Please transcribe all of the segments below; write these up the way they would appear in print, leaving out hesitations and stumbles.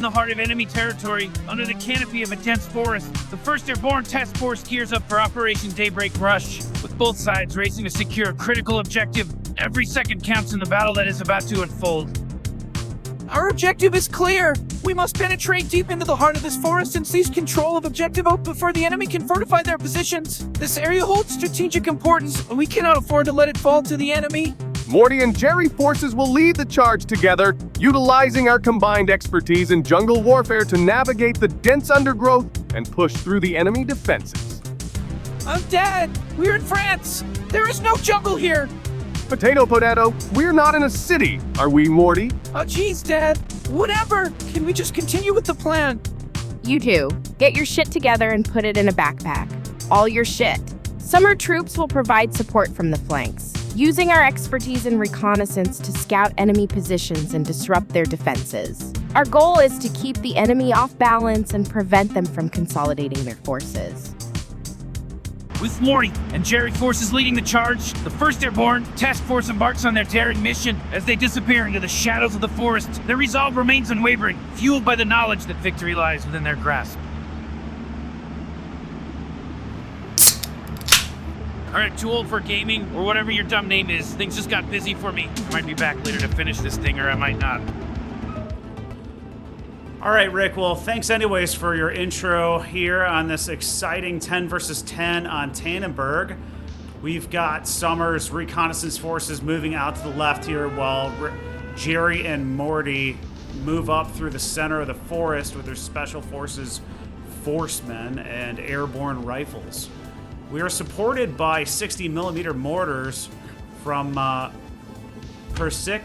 In the heart of enemy territory, under the canopy of a dense forest, the 1st Airborne Task Force gears up for Operation Daybreak Rush, with both sides racing to secure a critical objective. Every second counts in the battle that is about to unfold. Our objective is clear. We must penetrate deep into the heart of this forest and seize control of Objective Oak before the enemy can fortify their positions. This area holds strategic importance, and we cannot afford to let it fall to the enemy. Morty and Jerry forces will lead the charge together, utilizing our combined expertise in jungle warfare to navigate the dense undergrowth and push through the enemy defenses. I'm Dad. We're in France. There is no jungle here. Potato, we're not in a city, are we, Morty? Oh, geez, Dad. Whatever. Can we just continue with the plan? You two, get your shit together and put it in a backpack. All your shit. Summer troops will provide support from the flanks, using our expertise in reconnaissance to scout enemy positions and disrupt their defenses. Our goal is to keep the enemy off balance and prevent them from consolidating their forces. With Morty and Jerry forces leading the charge, the 1st Airborne Task Force embarks on their daring mission. As they disappear into the shadows of the forest, their resolve remains unwavering, fueled by the knowledge that victory lies within their grasp. Alright, too old for gaming, or whatever your dumb name is. Things just got busy for me. I might be back later to finish this thing, or I might not. All right, Rick. Well, thanks anyways for your intro here on this exciting 10 versus 10 on Tannenberg. We've got Summer's reconnaissance forces moving out to the left here while Jerry and Morty move up through the center of the forest with their special forces forcemen and airborne rifles. We are supported by 60mm mortars from Persic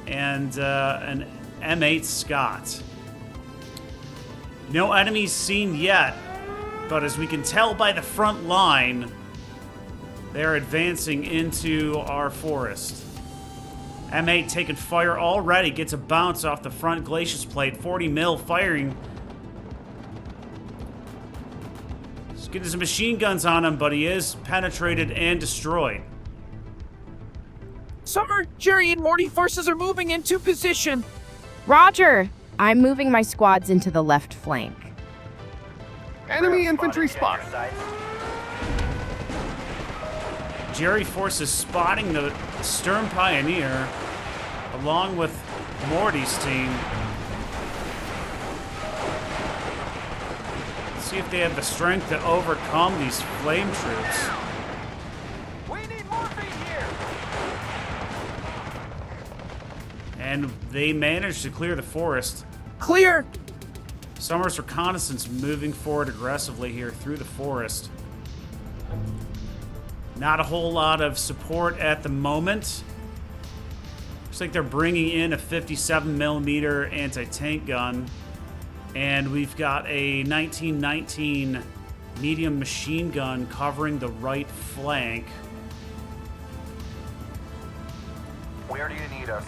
and an M8 Scott. No enemies seen yet, but as we can tell by the front line, they're advancing into our forest. M8 taking fire already, gets a bounce off the front glacis plate, 40 mil firing. He's getting some machine guns on him, but he is penetrated and destroyed. Summer, Jerry, and Morty forces are moving into position. Roger! I'm moving my squads into the left flank. Enemy infantry spotted. Jerry forces spotting the Stern Pioneer along with Morty's team. Let's see if they have the strength to overcome these flame troops. We need morphine here. And they managed to clear the forest. Clear. Summer's reconnaissance moving forward aggressively here through the forest. Not a whole lot of support at the moment. Looks like they're bringing in a 57mm anti-tank gun. And we've got a 1919 medium machine gun covering the right flank. Where do you need us?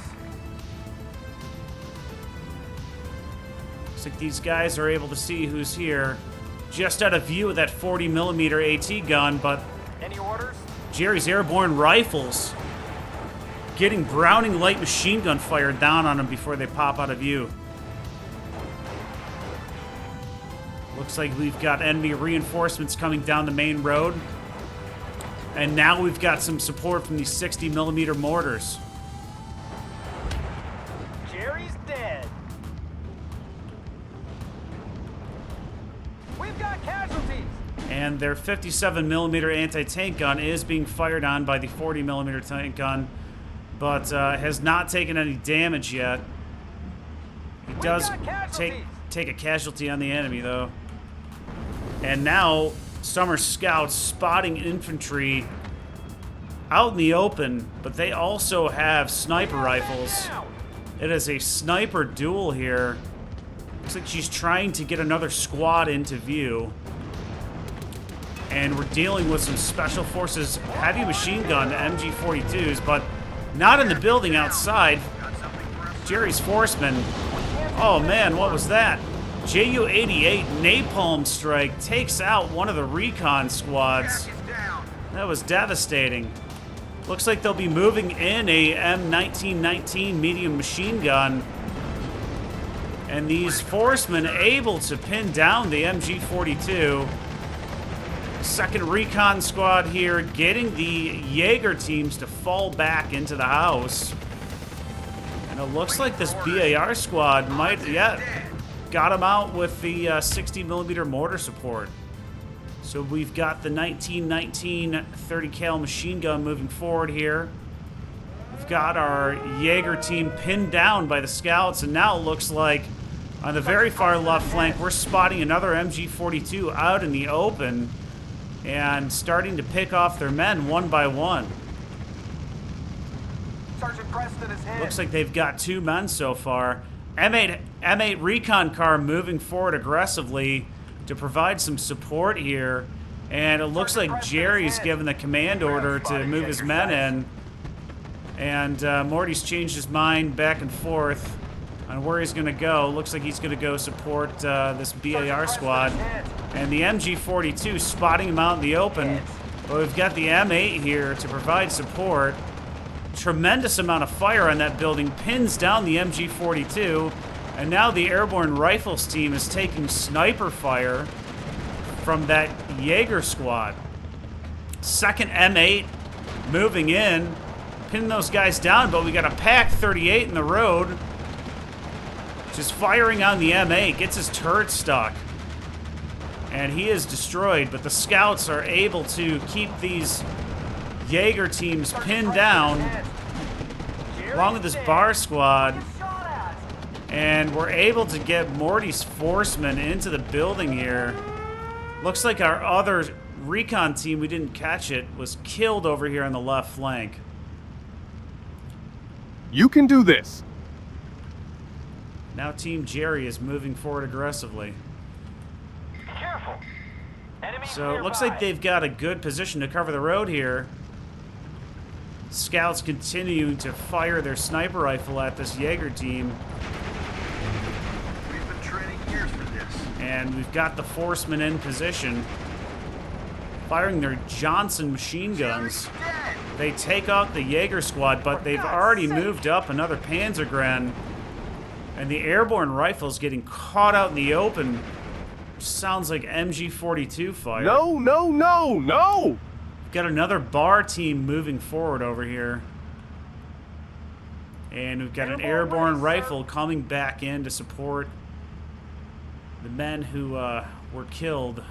Looks like these guys are able to see who's here. Just out of view of that 40mm AT gun, but Any orders? Jerry's airborne rifles getting Browning light machine gun fire down on them before they pop out of view. Looks like we've got enemy reinforcements coming down the main road. And now we've got some support from these 60mm mortars. Jerry's dead. We've got casualties. And their 57mm anti-tank gun is being fired on by the 40mm tank gun, but has not taken any damage yet. He does take a casualty on the enemy, though. And now, Summer Scouts spotting infantry out in the open, but they also have sniper rifles. It is a sniper duel here. Looks like she's trying to get another squad into view. And we're dealing with some Special Forces heavy machine gun MG42s, but not in the building outside. Jerry's Forceman. Oh man, what was that? JU-88 napalm strike takes out one of the recon squads. That was devastating. Looks like they'll be moving in a M1919 medium machine gun. And these forcemen able to pin down the MG-42. Second recon squad here, getting the Jaeger teams to fall back into the house. And it looks like this BAR squad might, got him out with the 60mm mortar support. So we've got the 1919 30 cal machine gun moving forward here. We've got our Jaeger team pinned down by the scouts, and now it looks like on the very far left flank, we're spotting another MG-42 out in the open and starting to pick off their men one by one. Sergeant Preston is hit. Looks like they've got 2 men so far. M8 recon car moving forward aggressively to provide some support here. And it looks like Jerry's given the command order to move his men in. And Morty's changed his mind back and forth on where he's going to go. Looks like he's going to go support this BAR squad. And the MG-42 spotting him out in the open. But we've got the M8 here to provide support. Tremendous amount of fire on that building. Pins down the MG-42. And now the Airborne Rifles team is taking sniper fire from that Jaeger squad. Second M8 moving in. Pinning those guys down, but we got a PaK 38 in the road. Just firing on the M8. Gets his turret stuck. And he is destroyed, but the scouts are able to keep these Jaeger teams pinned down along with this bar squad. And we're able to get Morty's forcemen into the building here. Looks like our other recon team, we didn't catch it, was killed over here on the left flank. You can do this. Now Team Jerry is moving forward aggressively. Careful. Enemies So it looks like they've got a good position to cover the road here. Scouts continuing to fire their sniper rifle at this Jaeger team. We've been training years for this. And we've got the forcemen in position, firing their Johnson machine guns. They take out the Jaeger squad, but they've already moved up another Panzergren. And the Airborne Rifles getting caught out in the open. Sounds like MG-42 fire. No, no, no, no! We've got another bar team moving forward over here. And we've got an Airborne Rifle coming back in to support the men who were killed.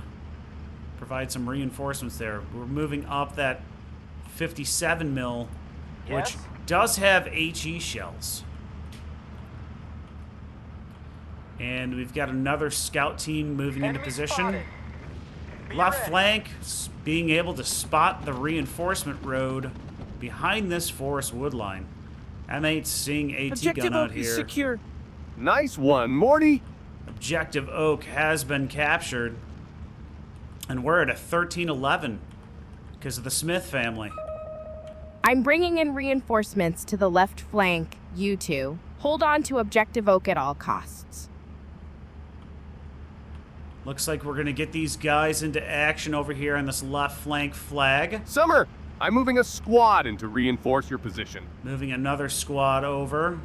Provide some reinforcements there. We're moving up that 57 mil, which Yes? does have HE shells. And we've got another scout team moving into Enemy position. spotted. Be Left ready. flank, being able to spot the reinforcement road behind this forest wood line. M8 seeing AT Objective gun out Oak is here. secure. Nice one, Morty. Objective Oak has been captured. And we're at a 13-11 because of the Smith family. I'm bringing in reinforcements to the left flank, you two. Hold on to Objective Oak at all costs. Looks like we're going to get these guys into action over here on this left flank flag. Summer, I'm moving a squad in to reinforce your position. Moving another squad over.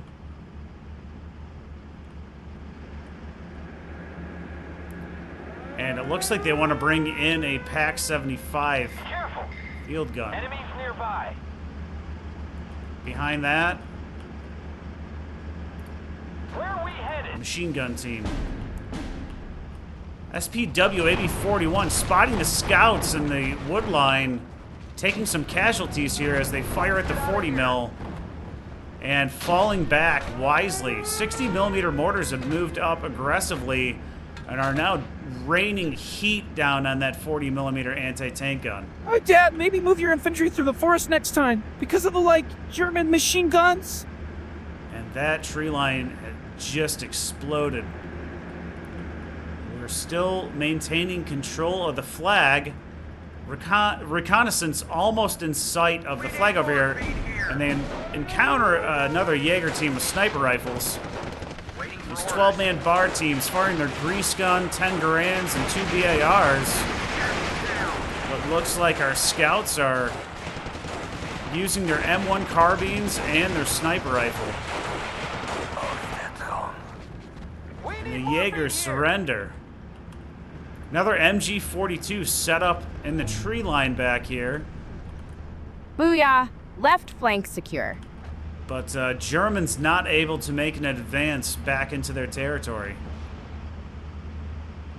And it looks like they want to bring in a PaK 75 Careful. field gun. Enemies nearby. Behind that, Where are we headed? machine gun team. SPW AB41 spotting the scouts in the wood line, taking some casualties here as they fire at the 40 mil and falling back wisely. 60 millimeter mortars have moved up aggressively and are now raining heat down on that 40 millimeter anti-tank gun. Oh, Dad, maybe move your infantry through the forest next time. Because of the, German machine guns. And that tree line had just exploded. We're still maintaining control of the flag. Reconnaissance almost in sight of the flag over here. And they encounter another Jaeger team with sniper rifles. These 12-man bar teams firing their grease gun, 10 Garands, and 2 BARs. What looks like our scouts are using their M1 carbines and their sniper rifle. We The Jaegers surrender. Another MG-42 set up in the tree line back here. Booyah! Left flank secure. But Germans not able to make an advance back into their territory.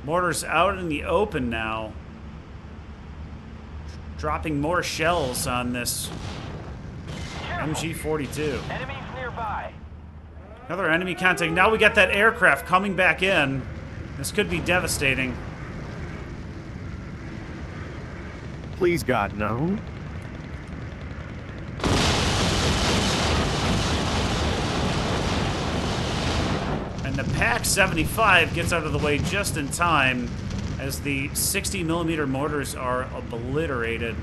Mortars out in the open now. Dropping more shells on this MG-42. Enemies nearby. Another enemy contact. Now we got that aircraft coming back in. This could be devastating. Please, God, no. And the PaK-75 gets out of the way just in time as the 60mm mortars are obliterated.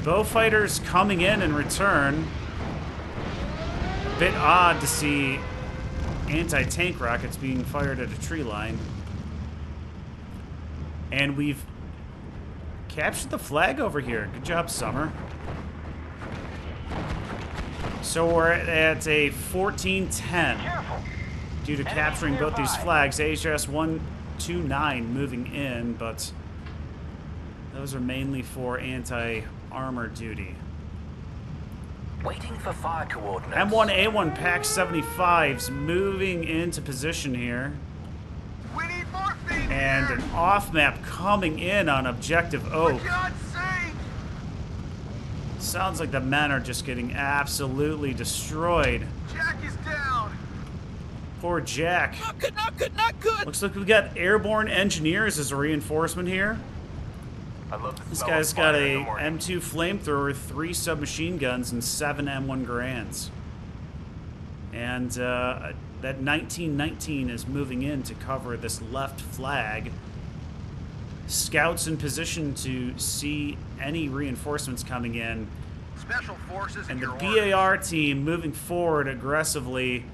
Beaufighters coming in return. A bit odd to see anti-tank rockets being fired at a tree line. And we've captured the flag over here. Good job, Summer. So we're at a 14-10 due to capturing both these flags. AHS 129 moving in, but those are mainly for anti-armor duty. Waiting for fire coordinates. M1A1 PaK-75s moving into position here. We need morphine. And an off-map coming in on Objective Oak. God's sake! Sounds like the men are just getting absolutely destroyed. Jack is down. Poor Jack. Not good, not good, not good. Looks like we got airborne engineers as a reinforcement here. I love the This smell guy's of got fire in a the morning. M2 flamethrower, 3 submachine guns, and 7 M1 Grands. And that 1919 is moving in to cover this left flag. Scouts in position to see any reinforcements coming in. Special forces And the your orders. BAR team moving forward aggressively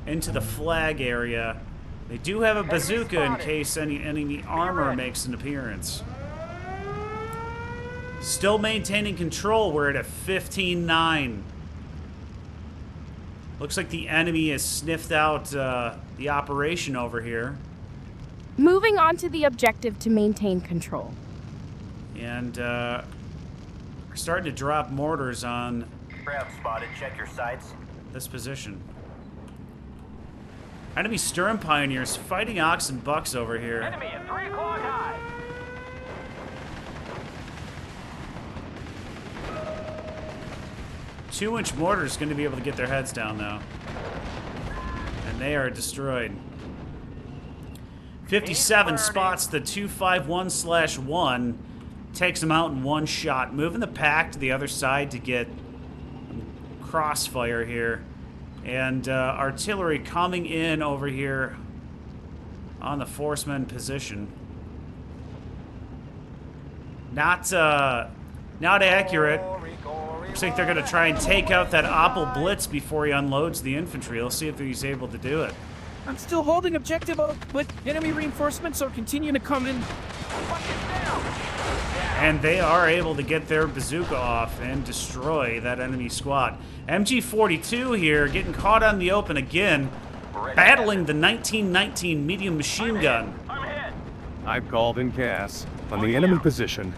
into the flag area. They do have a bazooka in case any enemy armor makes an appearance. Still maintaining control. We're at a 15-9. Looks like the enemy has sniffed out the operation over here. Moving on to the objective to maintain control. And we're starting to drop mortars on Grab spotted. Check your sights. this position. Enemy Sturm Pioneers fighting Ox and Bucks over here. Enemy at 3 o'clock high. Two-inch mortars going to be able to get their heads down, though. And they are destroyed. 57 spots the 251/1. Takes them out in one shot. Moving the pack to the other side to get crossfire here. And artillery coming in over here on the forceman position. Not accurate. Looks like they're going to try and take out that Oppel Blitz before he unloads the infantry. Let's see if he's able to do it. I'm still holding objective Oak, but enemy reinforcements are continuing to come in. And they are able to get their bazooka off and destroy that enemy squad. MG-42 here, getting caught on the open again, battling the 1919 medium machine gun. I'm hit. I've called in Cass on the enemy position.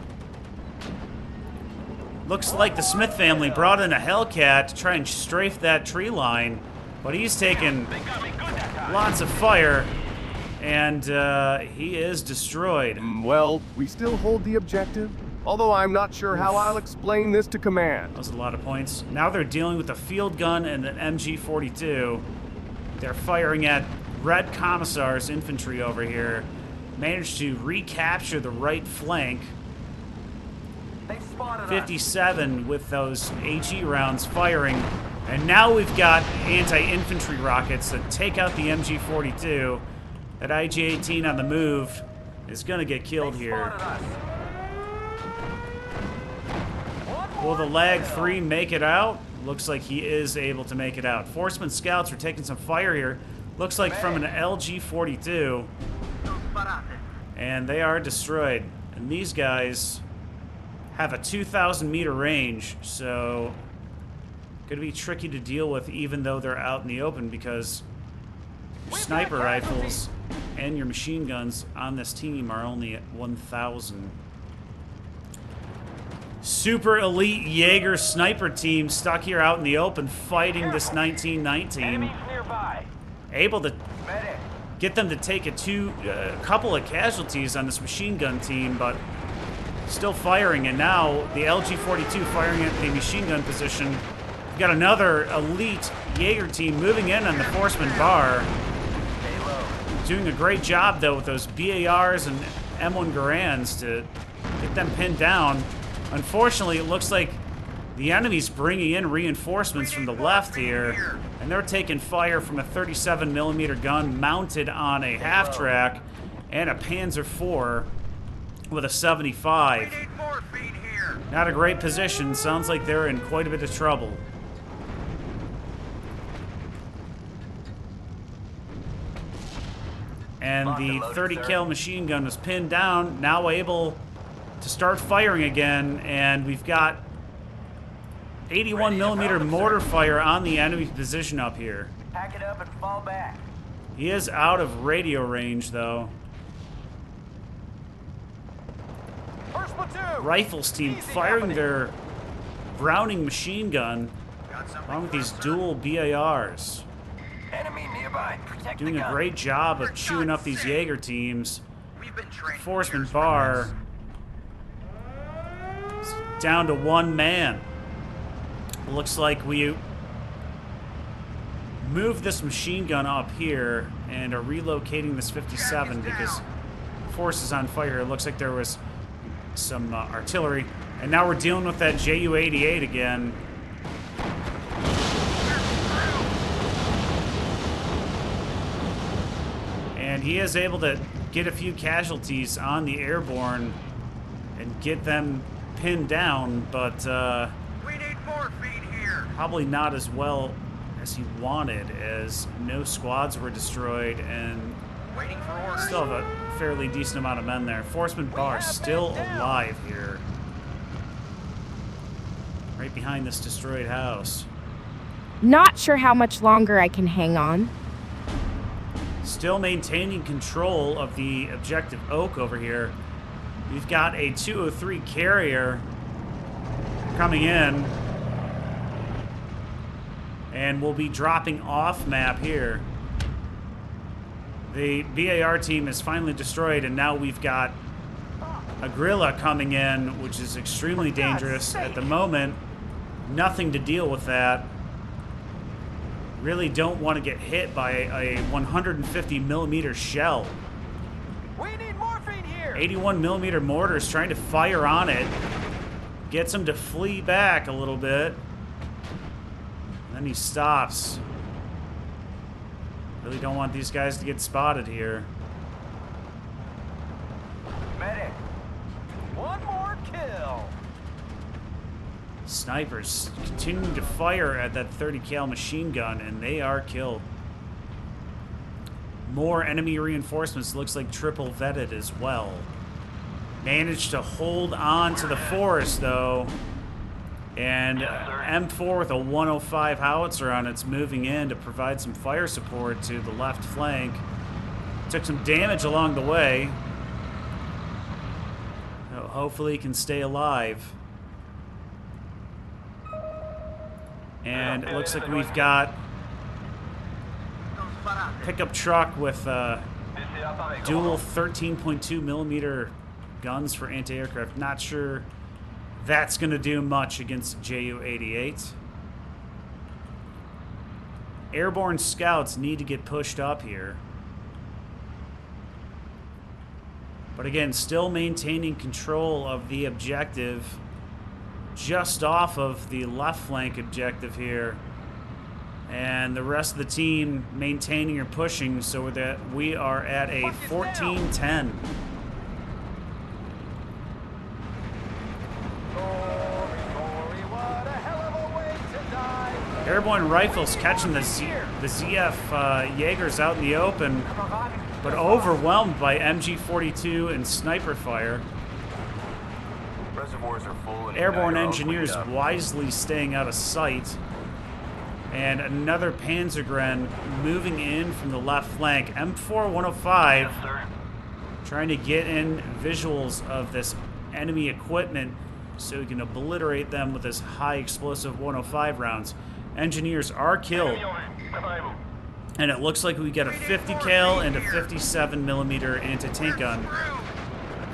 Looks like the Smith family brought in a Hellcat to try and strafe that tree line, but he's taken They got me good that time. lots of fire, and he is destroyed. Well, we still hold the objective, although I'm not sure how I'll explain this to command. That was a lot of points. Now they're dealing with a field gun and an MG-42. They're firing at Red Commissar's infantry over here. Managed to recapture the right flank. They spotted us. 57 with those HE rounds firing. And now we've got anti-infantry rockets that take out the MG-42. That IG-18 on the move is going to get killed here. Spotted us. Will the Lag 3 make it out? Looks like he is able to make it out. Forceman scouts are taking some fire here. Looks like from an LG-42. And they are destroyed. And these guys have a 2,000 meter range, so gonna be tricky to deal with even though they're out in the open because Your sniper rifles and your machine guns on this team are only at 1,000. Super elite Jaeger sniper team stuck here out in the open fighting this 1919. Enemies nearby. Able to Medic. get them to take a couple of casualties on this machine gun team, but still firing. And now the LG-42 firing at the machine gun position. We've got another elite Jaeger team moving in on the Forceman bar. Stay low. Doing a great job, though, with those BARs and M1 Garands to get them pinned down. Unfortunately, it looks like the enemy's bringing in reinforcements from the left here, and they're taking fire from a 37mm gun mounted on a half-track and a Panzer IV with a 75. Not a great position. Sounds like they're in quite a bit of trouble. And the 30 cal machine gun was pinned down, now able to start firing again, and we've got 81mm mortar fire on the enemy position up here. Pack it up and fall back. He is out of radio range, though. First platoon. Rifles team firing their Browning machine gun along with these dual BARs. Enemy nearby. Protect Doing the a gun. great job of chewing up these Jaeger teams. Forceman bar is down to one man. Looks like we moved this machine gun up here and are relocating this 57 because force is on fire. It looks like there was some artillery, and now we're dealing with that Ju-88 again. And he is able to get a few casualties on the Airborne and get them pinned down, but We need more feet here. probably not as well as he wanted, as no squads were destroyed and Waiting for orders. still have a fairly decent amount of men there. Forceman bar still alive here. Right behind this destroyed house. Not sure how much longer I can hang on. Still maintaining control of the objective Oak over here. We've got a 203 carrier coming in. And we'll be dropping off map here. The BAR team is finally destroyed, and now we've got a guerrilla coming in, which is extremely dangerous. At the moment, nothing to deal with that. Really don't want to get hit by a 150mm shell. We need more feet here. 81mm mortars trying to fire on it. Gets him to flee back a little bit. Then he stops. Really don't want these guys to get spotted here. Medic. One more kill. Snipers continuing to fire at that 30 cal machine gun, and they are killed. More enemy reinforcements, looks like triple vetted as well. Managed to hold on to the forest, though. And M4 with a 105 howitzer on it's moving in to provide some fire support to the left flank. Took some damage along the way. So hopefully he can stay alive. And it looks like we've got a pickup truck with dual 13.2mm guns for anti-aircraft. Not sure that's going to do much against Ju-88. Airborne scouts need to get pushed up here. But again, still maintaining control of the objective just off of the left flank objective here. And the rest of the team maintaining or pushing so that we are at a 14-10. Airborne rifles catching the ZF Jaegers out in the open, but overwhelmed by MG42 and sniper fire. Reservoirs are full. And Airborne now you're all engineers cleaned up. wisely staying out of sight. And another Panzergren moving in from the left flank. M4 105 trying to get in visuals of this enemy equipment so he can obliterate them with his high explosive 105 rounds. Engineers are killed. And it looks like we get a 50 cal and a 57 millimeter anti-tank gun.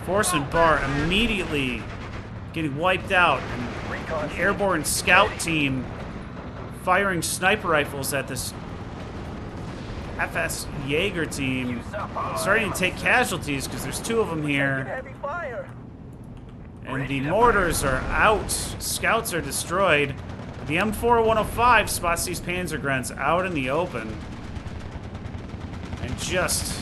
Force and Bar immediately getting wiped out. An airborne scout team firing sniper rifles at this FS Jaeger team, starting to take casualties because there's 2 of them here. And the mortars are out. Scouts are destroyed. The M4 105 spots these Panzergrens out in the open. And just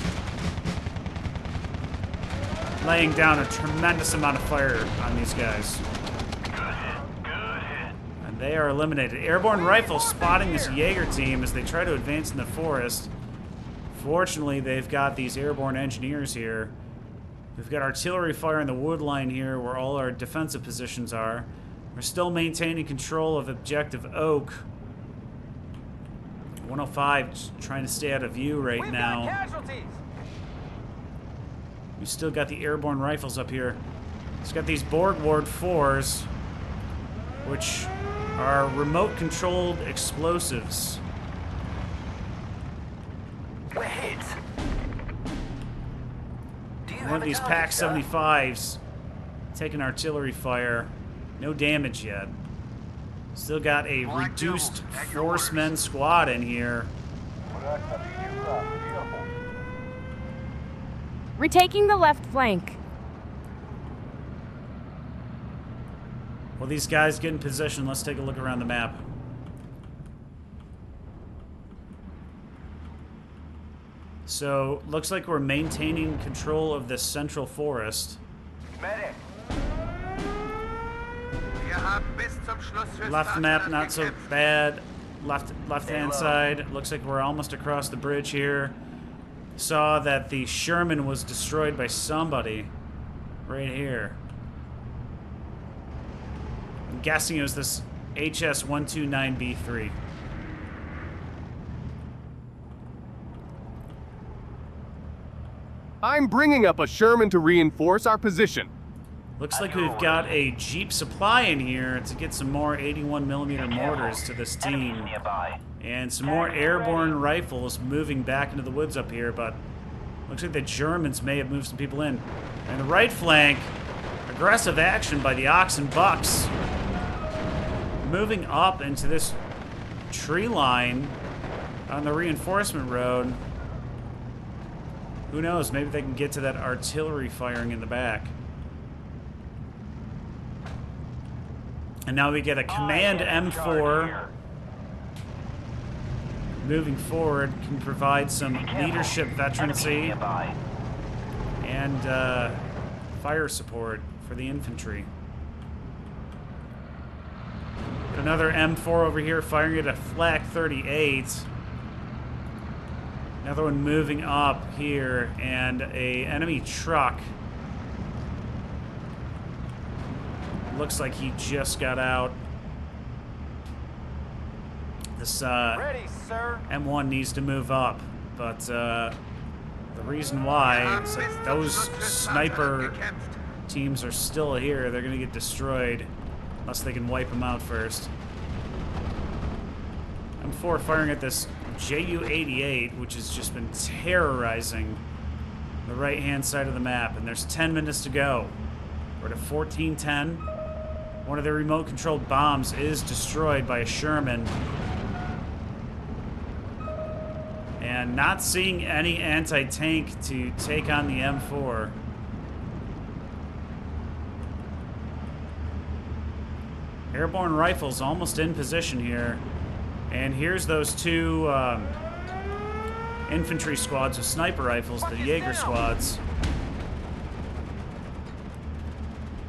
laying down a tremendous amount of fire on these guys. And they are eliminated. Airborne Rifles spotting this Jaeger team as they try to advance in the forest. Fortunately, they've got these airborne engineers here. We've got artillery fire in the wood line here where all our defensive positions are. We're still maintaining control of Objective Oak. 105 just trying to stay out of view right now. We still got the airborne rifles up here. It's got these Borg Ward 4s, which are remote controlled explosives. One of these PaK 75s taking artillery fire. No damage yet. Still got a reduced forcemen squad in here. Retaking the left flank. Well, these guys get in position. Let's take a look around the map. So, looks like we're maintaining control of this central forest. Left map, not so bad. Left-hand side, looks like we're almost across the bridge here. Saw that the Sherman was destroyed by somebody right here. I'm guessing it was this HS-129B3. I'm bringing up a Sherman to reinforce our position. Looks like we've got a Jeep supply in here to get some more 81mm mortars to this team. And some more airborne rifles moving back into the woods up here, but looks like the Germans may have moved some people in. And the right flank, aggressive action by the Ox and Bucks. Moving up into this tree line on the reinforcement road. Who knows, maybe they can get to that artillery firing in the back. And now we get a command M4 moving forward, can provide some leadership veterancy and fire support for the infantry. Another M4 over here firing at a Flak 38. Another one moving up here, and a enemy truck. Looks like he just got out. This M1 needs to move up, but the reason why is that those sniper teams are still here. They're going to get destroyed unless they can wipe them out first. M4 firing at this JU-88, which has just been terrorizing the right-hand side of the map, and there's 10 minutes to go. We're at 14:10. One of the remote-controlled bombs is destroyed by a Sherman. And not seeing any anti-tank to take on the M4. Airborne rifles almost in position here. And here's those two infantry squads with sniper rifles, the Jaeger squads.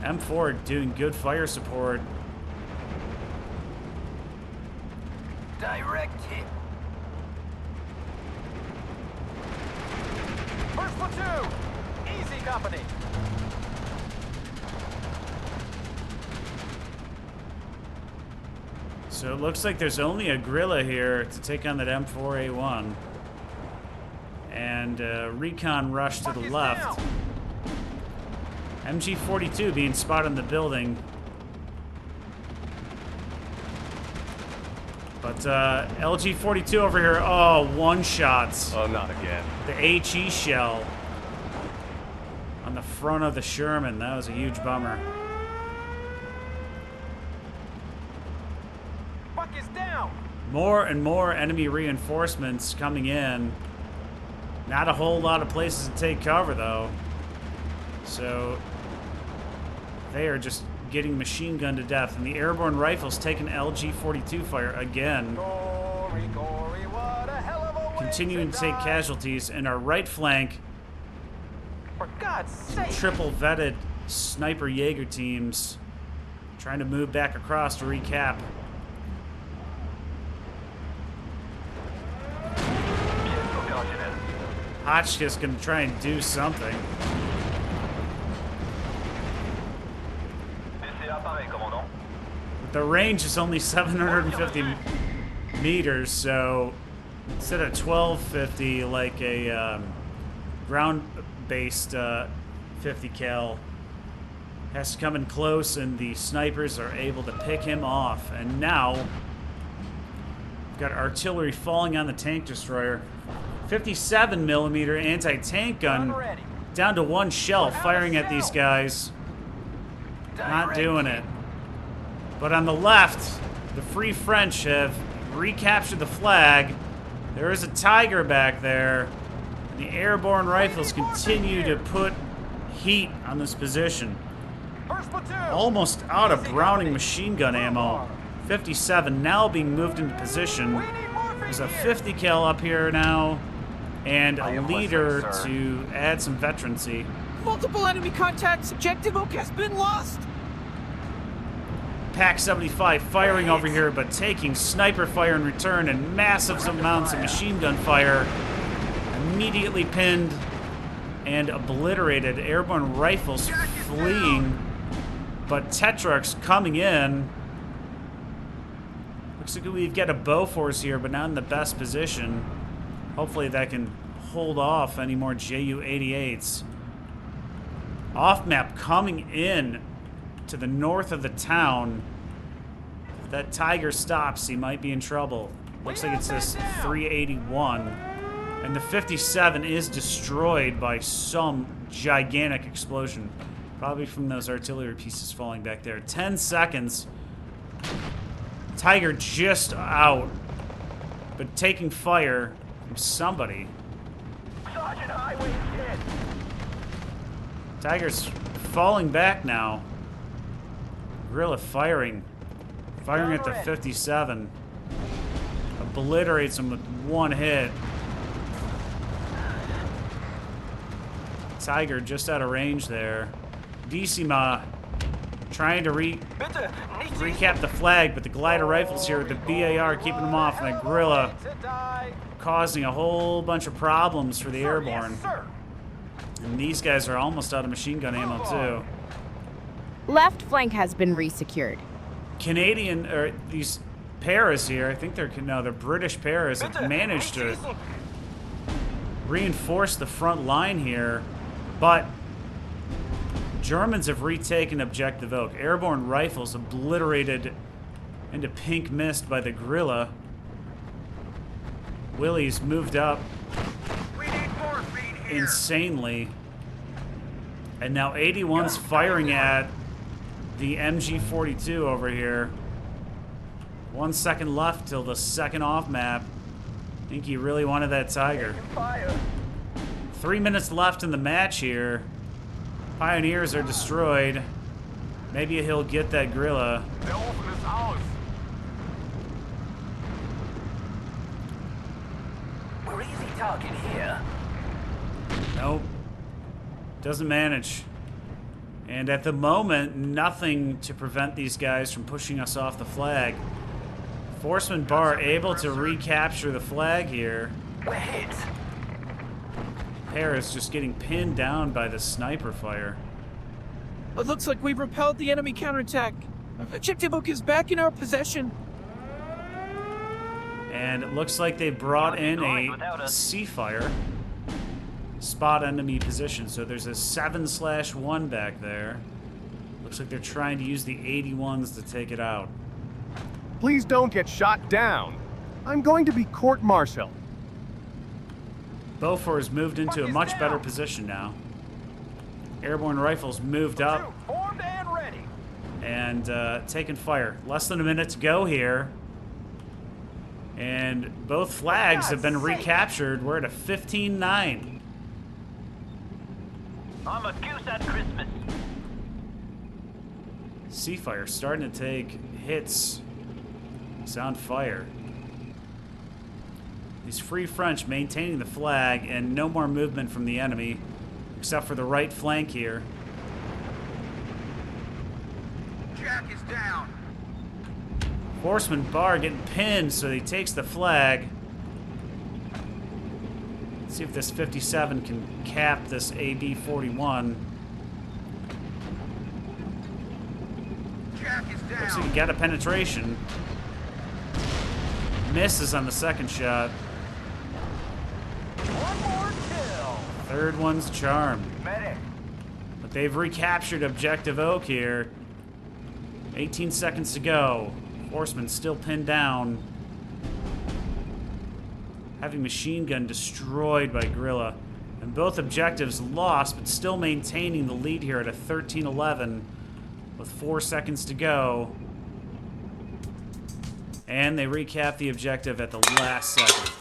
M4 doing good fire support. Direct hit. First platoon! Easy company! So it looks like there's only a Guerrilla here to take on that M4A1. And recon rush to the left. MG42 being spotted in the building. But LG42 over here, oh, one-shots. Oh, not again. The HE shell on the front of the Sherman. That was a huge bummer. Buck is down. More and more enemy reinforcements coming in. Not a whole lot of places to take cover, though. So they are just getting machine gunned to death. And the airborne rifles taking LG42 fire again. Gory, gory, what a hell of a way Continuing to take die. casualties. And our right flank, For God's sake. triple vetted sniper Jaeger teams trying to move back across to recap. Hotchkiss gonna try and do something. But the range is only 750 meters, so instead of 1250 like a ground-based 50 cal, has to come in close, and the snipers are able to pick him off. And now we've got artillery falling on the tank destroyer. 57 millimeter anti-tank gun down to one shell, firing at these guys. Not doing it. But on the left, the Free French have recaptured the flag. There is a Tiger back there. And the airborne rifles continue to put heat on this position. First platoon. Almost out of Browning machine gun ammo. 57 now being moved into position. We need morphine There's a here. 50 cal up here now. And I a am leader listening, sir. to add some veterancy. Multiple enemy contacts. Objective Oak has been lost. Pack 75 firing over here, but taking sniper fire in return and massive amounts of machine gun fire. Immediately pinned and obliterated. Airborne rifles fleeing, but Tetrarchs coming in. Looks like we've got a Bofors here, but not in the best position. Hopefully that can hold off any more Ju-88s. Off map coming in to the north of the town. If that Tiger stops, he might be in trouble. Looks like it's this 381. And the 57 is destroyed by some gigantic explosion. Probably from those artillery pieces falling back there. 10 seconds. Tiger just out, but taking fire from somebody. Sergeant Highway is dead. Tiger's falling back now. Guerrilla firing. Firing at the 57. Obliterates him with one hit. Tiger just out of range there. Decima trying to Bitte, nicht recap the flag, but the glider rifles here with the BAR keeping them off, and the Guerrilla to die. causing a whole bunch of problems for the Sir, airborne. Yes, sir. And these guys are almost out of machine gun ammo too. Left flank has been resecured. Canadian, or these Paras here, I think they're British Paras, have Bitte, managed nicht to schießen. reinforce the front line here, but Germans have retaken Objective Oak. Airborne rifles obliterated into pink mist by the Guerrilla. Willie's moved up We need morphine here. insanely. And now 81's firing at the MG42 over here. 1 second left till the second off map. I think he really wanted that Tiger. Fire. 3 minutes left in the match here. Pioneers are destroyed. Maybe he'll get that Guerrilla. Der Ofen ist aus. We're easy target here. Nope. Doesn't manage. And at the moment, nothing to prevent these guys from pushing us off the flag. Forceman Bar able to recapture the flag here. We're hit. Paris just getting pinned down by the sniper fire. It looks like we've repelled the enemy counterattack. Objective Oak is back in our possession. And it looks like they brought in a C-Fire. Spot enemy position. So there's a 7/1 back there. Looks like they're trying to use the 81s to take it out. Please don't get shot down. I'm going to be court-martialed. Beaufort has moved into a much better position now. Airborne rifles moved up Formed and ready. and taking fire. Less than a minute to go here. And both flags have been recaptured. We're at a 15-9. I'm a goose at Christmas. C-Fire starting to take hits. Sound fire. These Free French maintaining the flag and no more movement from the enemy except for the right flank here. Jack is down. Horseman Bar getting pinned, so he takes the flag. Let's see if this 57 can cap this AB 41. Jack is down. Looks like he got a penetration. Misses on the second shot. One more kill. Third one's charmed. Medic. But they've recaptured Objective Oak here. 18 seconds to go. Horseman still pinned down. Heavy machine gun destroyed by Guerrilla. And both objectives lost, but still maintaining the lead here at a 13-11 with 4 seconds to go. And they recap the objective at the last second.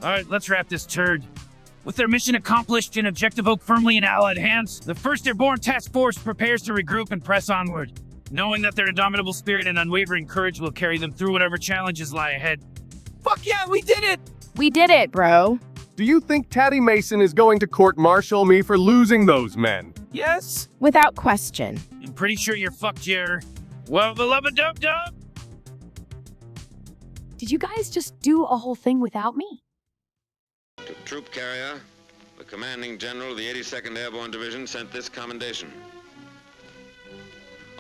All right, let's wrap this turd. With their mission accomplished and Objective Oak firmly in Allied hands, the 1st Airborne Task Force prepares to regroup and press onward, knowing that their indomitable spirit and unwavering courage will carry them through whatever challenges lie ahead. Fuck yeah, we did it! We did it, bro. Do you think Taddy Mason is going to court-martial me for losing those men? Yes? Without question. I'm pretty sure you're fucked, Jer. Well, the love a dub dub. Did you guys just do a whole thing without me? To Troop Carrier, the commanding general of the 82nd Airborne Division sent this commendation.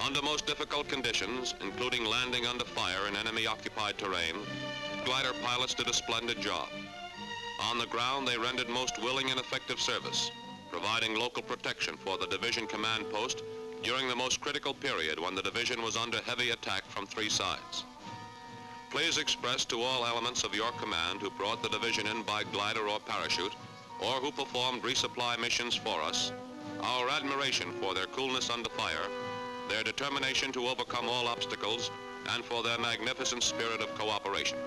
Under most difficult conditions, including landing under fire in enemy-occupied terrain, glider pilots did a splendid job. On the ground, they rendered most willing and effective service, providing local protection for the division command post during the most critical period when the division was under heavy attack from 3 sides. Please express to all elements of your command who brought the division in by glider or parachute, or who performed resupply missions for us, our admiration for their coolness under fire, their determination to overcome all obstacles, and for their magnificent spirit of cooperation.